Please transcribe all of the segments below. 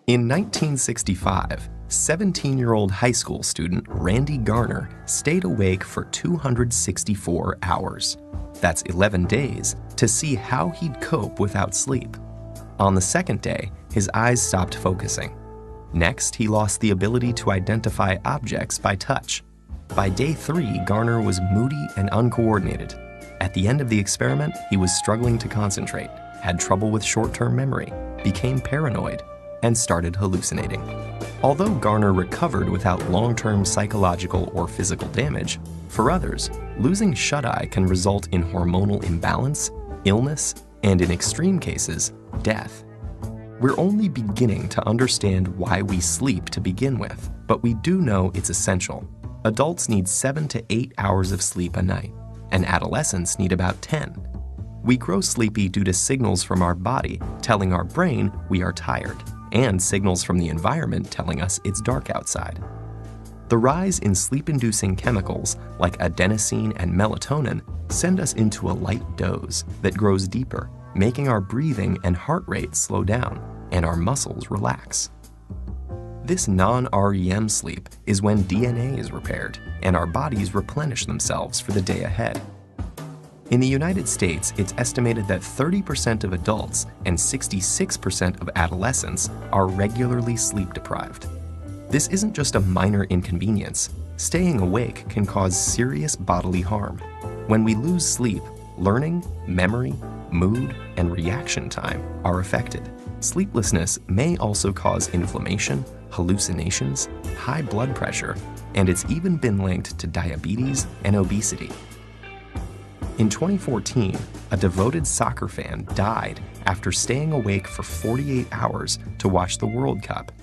In 1965, 17-year-old high school student Randy Garner stayed awake for 264 hours. That's 11 days to see how he'd cope without sleep. On the second day, his eyes stopped focusing. Next, he lost the ability to identify objects by touch. By day 3, Garner was moody and uncoordinated. At the end of the experiment, he was struggling to concentrate, had trouble with short-term memory, became paranoid, and started hallucinating. Although Garner recovered without long-term psychological or physical damage, for others, losing shut-eye can result in hormonal imbalance, illness, and in extreme cases, death. We're only beginning to understand why we sleep to begin with, but we do know it's essential. Adults need 7 to 8 hours of sleep a night, and adolescents need about 10. We grow sleepy due to signals from our body telling our brain we are tired, and signals from the environment telling us it's dark outside. The rise in sleep-inducing chemicals like adenosine and melatonin send us into a light doze that grows deeper, making our breathing and heart rate slow down and our muscles relax. This non-REM sleep is when DNA is repaired and our bodies replenish themselves for the day ahead. In the United States, it's estimated that 30% of adults and 66% of adolescents are regularly sleep-deprived. This isn't just a minor inconvenience. Staying awake can cause serious bodily harm. When we lose sleep, learning, memory, mood, and reaction time are affected. Sleeplessness may also cause inflammation, hallucinations, high blood pressure, and it's even been linked to diabetes and obesity. In 2014, a devoted soccer fan died after staying awake for 48 hours to watch the World Cup.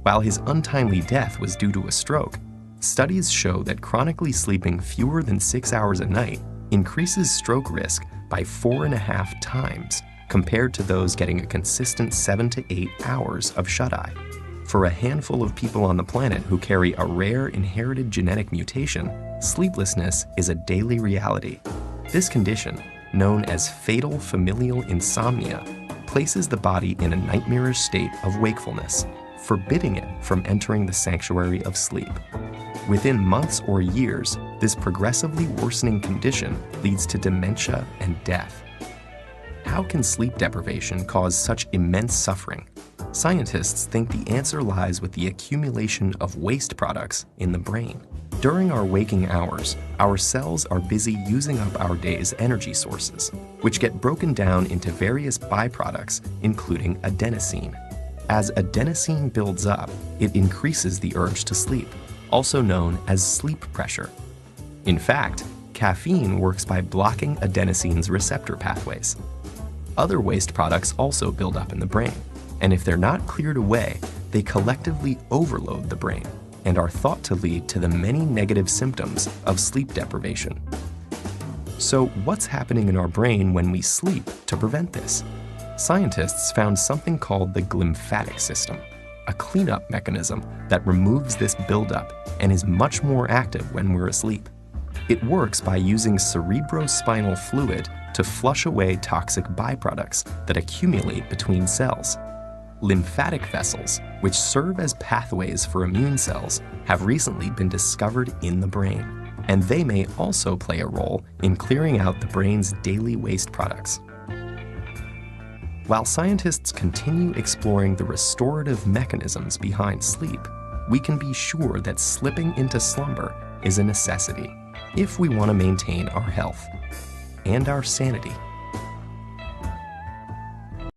While his untimely death was due to a stroke, studies show that chronically sleeping fewer than 6 hours a night increases stroke risk by 4.5 times compared to those getting a consistent 7 to 8 hours of shut-eye. For a handful of people on the planet who carry a rare inherited genetic mutation, sleeplessness is a daily reality. This condition, known as fatal familial insomnia, places the body in a nightmarish state of wakefulness, forbidding it from entering the sanctuary of sleep. Within months or years, this progressively worsening condition leads to dementia and death. How can sleep deprivation cause such immense suffering? Scientists think the answer lies with the accumulation of waste products in the brain. During our waking hours, our cells are busy using up our day's energy sources, which get broken down into various byproducts, including adenosine. As adenosine builds up, it increases the urge to sleep, also known as sleep pressure. In fact, caffeine works by blocking adenosine's receptor pathways. Other waste products also build up in the brain, and if they're not cleared away, they collectively overload the brain and are thought to lead to the many negative symptoms of sleep deprivation. So what's happening in our brain when we sleep to prevent this? Scientists found something called the glymphatic system, a cleanup mechanism that removes this buildup and is much more active when we're asleep. It works by using cerebrospinal fluid to flush away toxic byproducts that accumulate between cells. Lymphatic vessels, which serve as pathways for immune cells, have recently been discovered in the brain, and they may also play a role in clearing out the brain's daily waste products. While scientists continue exploring the restorative mechanisms behind sleep, we can be sure that slipping into slumber is a necessity if we want to maintain our health and our sanity.